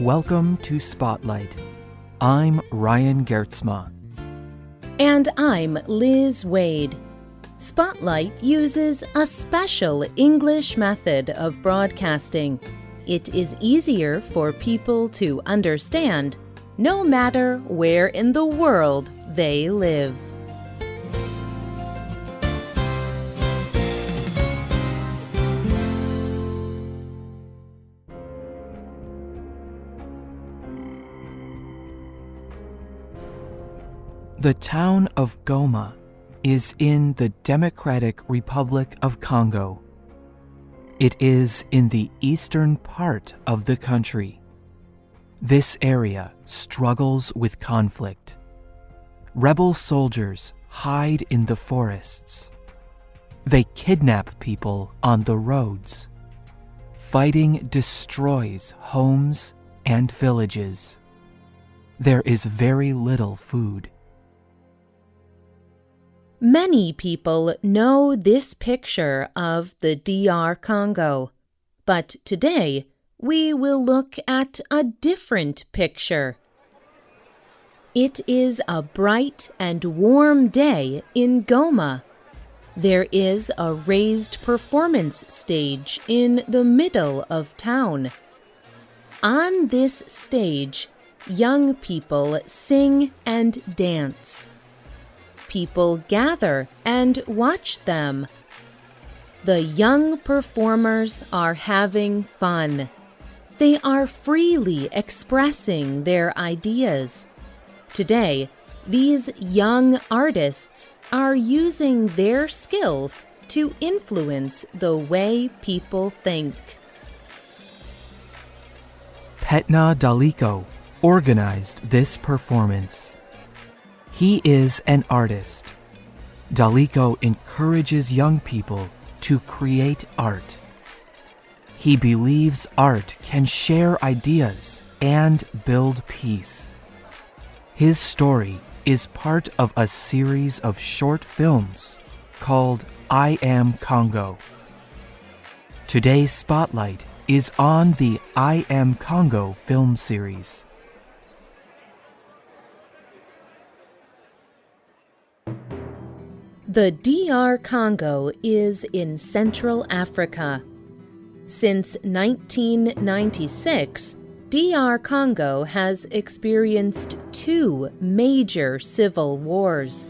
Welcome to Spotlight. I'm Ryan Geertsma. And I'm Liz Waid. Spotlight uses a special English method of broadcasting. It is easier for people to understand, no matter where in the world they live. The town of Goma is in the Democratic Republic of Congo. It is in the eastern part of the country. This area struggles with conflict. Rebel soldiers hide in the forests. They kidnap people on the roads. Fighting destroys homes and villages. There is very little food. Many people know this picture of the DR Congo, but today we will look at a different picture. It is a bright and warm day in Goma. There is a raised performance stage in the middle of town. On this stage, young people sing and dance. People gather and watch them. The young performers are having fun. They are freely expressing their ideas. Today, these young artists are using their skills to influence the way people think. Petna Daliko organized this performance. He is an artist. Daliko encourages young people to create art. He believes art can share ideas and build peace. His story is part of a series of short films called Am Congo. Today's spotlight is on the Am Congo film series. The DR Congo is in Central Africa. Since 1996, DR Congo has experienced two major civil wars.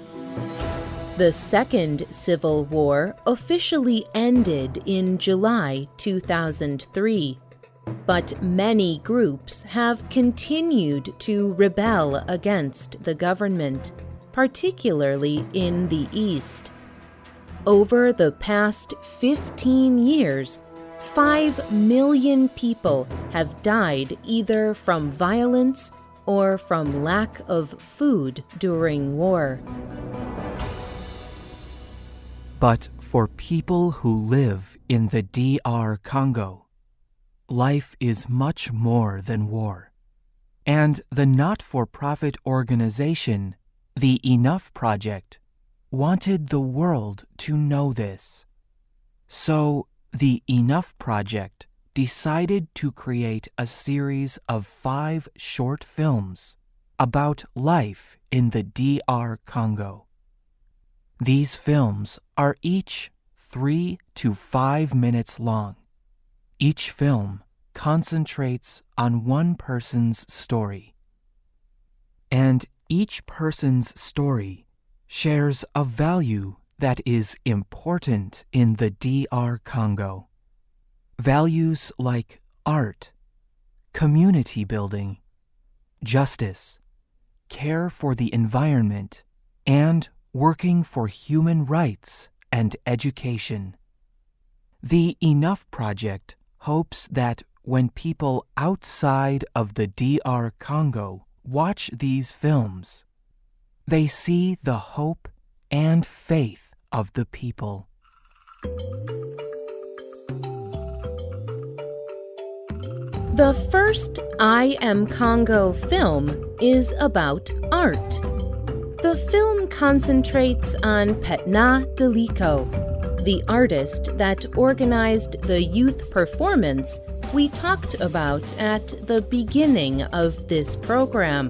The Second Civil War officially ended in July 2003, but many groups have continued to rebel against the government, particularly in the East. Over the past 15 years, 5 million people have died either from violence or from lack of food during war. But for people who live in the DR Congo, life is much more than war. And the not-for-profit organization The Enough Project wanted the world to know this. So The Enough Project decided to create a series of 5 short films about life in the DR Congo. These films are each 3 to 5 minutes long. Each film concentrates on one person's story. And each person's story shares a value that is important in the DR Congo. Values like art, community building, justice, care for the environment, and working for human rights and education. The Enough Project hopes that when people outside of the DR Congo watch these films, they see the hope and faith of the people. The first Am Congo film is about art. The film concentrates on Petna Daliko, the artist that organized the youth performance we talked about at the beginning of this program.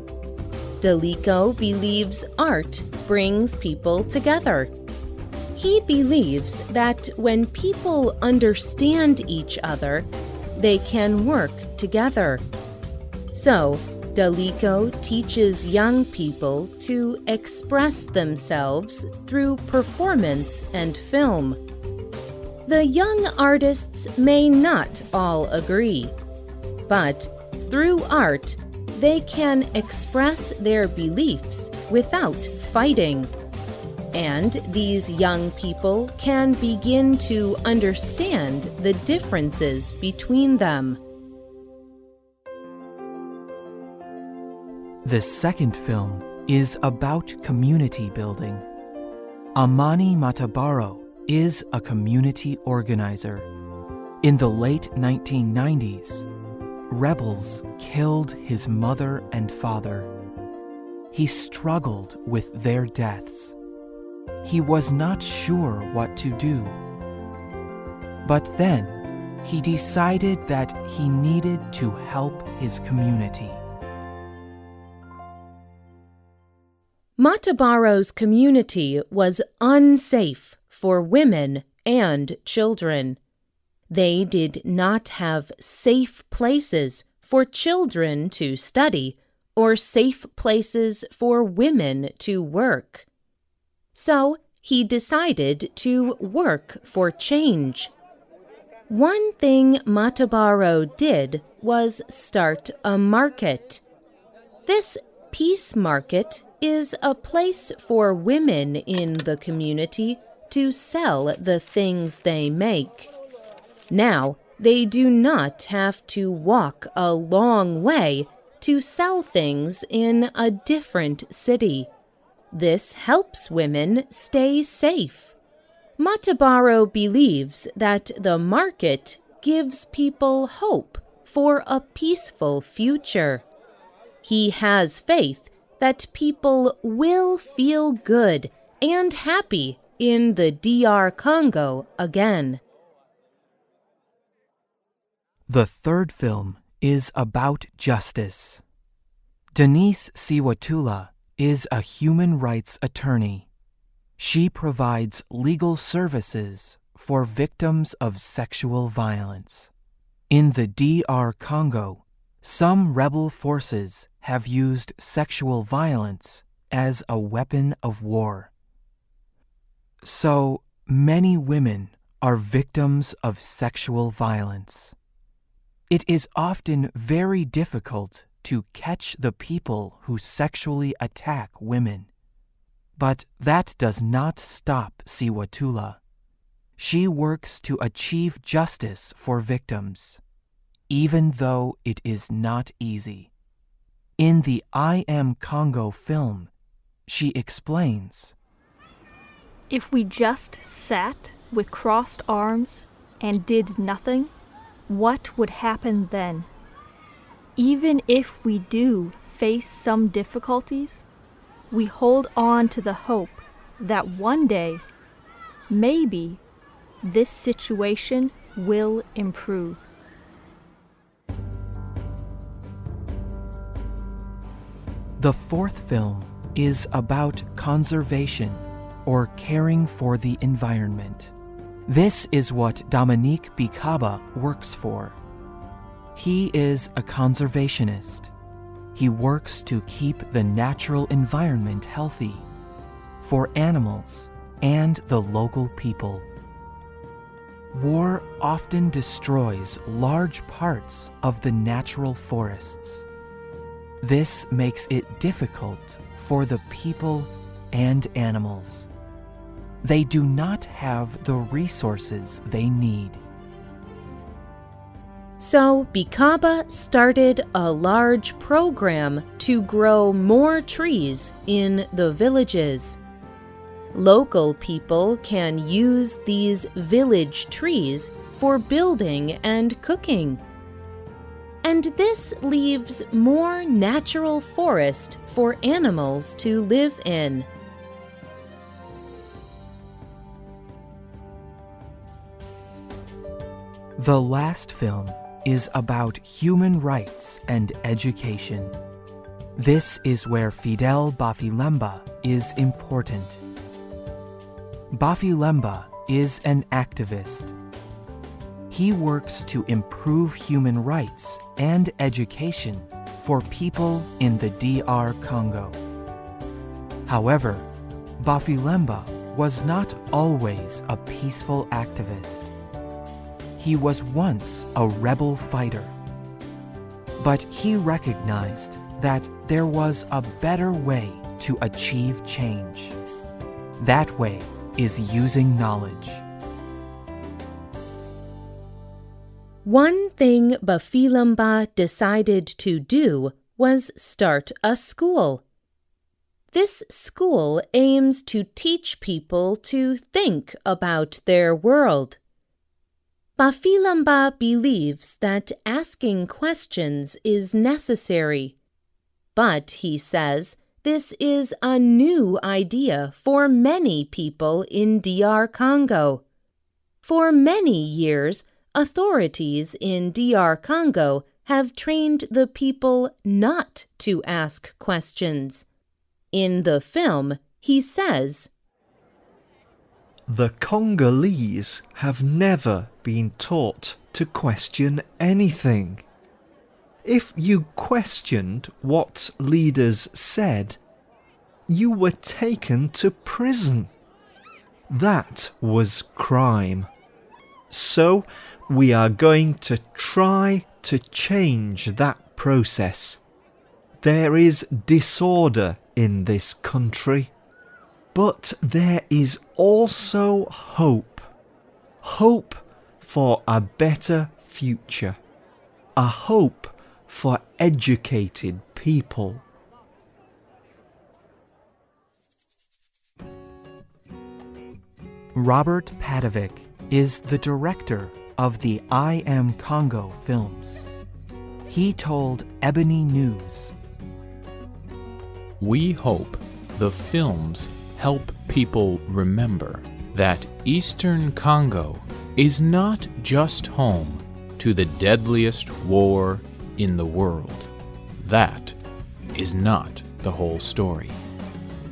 Daliko believes art brings people together. He believes that when people understand each other, they can work together. So, Daliko teaches young people to express themselves through performance and film. The young artists may not all agree, but through art, they can express their beliefs without fighting. And these young people can begin to understand the differences between them. The second film is about community building. Amani Matabaro is a community organizer. In the late 1990s, rebels killed his mother and father. He struggled with their deaths. He was not sure what to do. But then, he decided that he needed to help his community. Matabaro's community was unsafe for women and children. They did not have safe places for children to study or safe places for women to work. So he decided to work for change. One thing Matabaro did was start a market. This peace market is a place for women in the community to sell the things they make. Now, they do not have to walk a long way to sell things in a different city. This helps women stay safe. Matabaro believes that the market gives people hope for a peaceful future. He has faith that people will feel good and happy in the DR Congo again. The third film is about justice. Denise Siwatula is a human rights attorney. She provides legal services for victims of sexual violence. In the DR Congo, some rebel forces have used sexual violence as a weapon of war. So many women are victims of sexual violence. It is often very difficult to catch the people who sexually attack women. But that does not stop Siwatula. She works to achieve justice for victims, even though it is not easy. In the Am Congo film, she explains, "If we just sat with crossed arms and did nothing, what would happen then? Even if we do face some difficulties, we hold on to the hope that one day, maybe, this situation will improve." The fourth film is about conservation, or caring for the environment. This is what Dominique Kaba works for. He is a conservationist. He works to keep the natural environment healthy for animals and the local people. War often destroys large parts of the natural forests. This makes it difficult for the people and animals. They do not have the resources they need. So Kaba started a large program to grow more trees in the villages. Local people can use these village trees for building and cooking. And this leaves more natural forest for animals to live in. The last film is about human rights and education. This is where Fidel Bafilemba is important. Bafilemba is an activist. He works to improve human rights and education for people in the DR Congo. However, Bafilemba was not always a peaceful activist. He was once a rebel fighter. But he recognized that there was a better way to achieve change. That way is using knowledge. One thing Bafilemba decided to do was start a school. This school aims to teach people to think about their world. Bafilemba believes that asking questions is necessary, but he says this is a new idea for many people in DR Congo. For many years, authorities in DR Congo have trained the people not to ask questions. In the film, he says, "The Congolese have never been taught to question anything. If you questioned what leaders said, you were taken to prison. That was crime. So we are going to try to change that process. There is disorder in this country, but there is also hope. Hope for a better future. A hope for educated people." Robert Padovic is the director of the I Am Congo films. He told Ebony News, "We hope the films help people remember that Eastern Congo is not just home to the deadliest war in the world. That is not the whole story.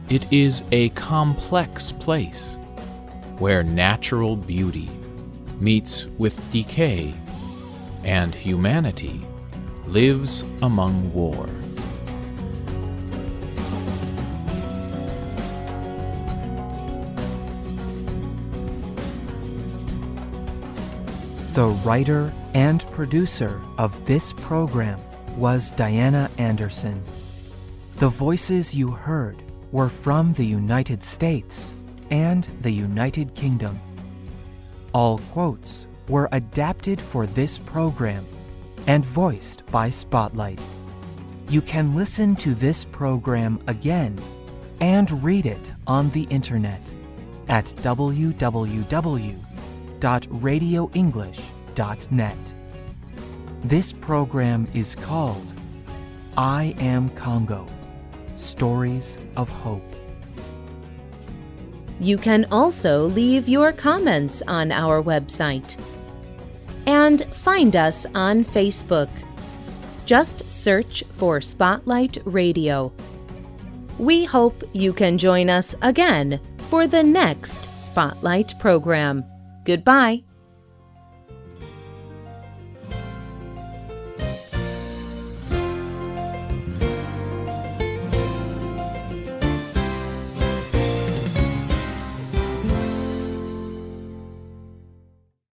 It is a complex place where natural beauty meets with decay and humanity lives among war." The writer and producer of this program was Diana Anderson. The voices you heard were from the United States and the United Kingdom. All quotes were adapted for this program and voiced by Spotlight. You can listen to this program again and read it on the internet at www.radioenglish.net. This program is called I Am Congo, Stories of Hope. You can also leave your comments on our website. And find us on Facebook. Just search for Spotlight Radio. We hope you can join us again for the next Spotlight program. Goodbye.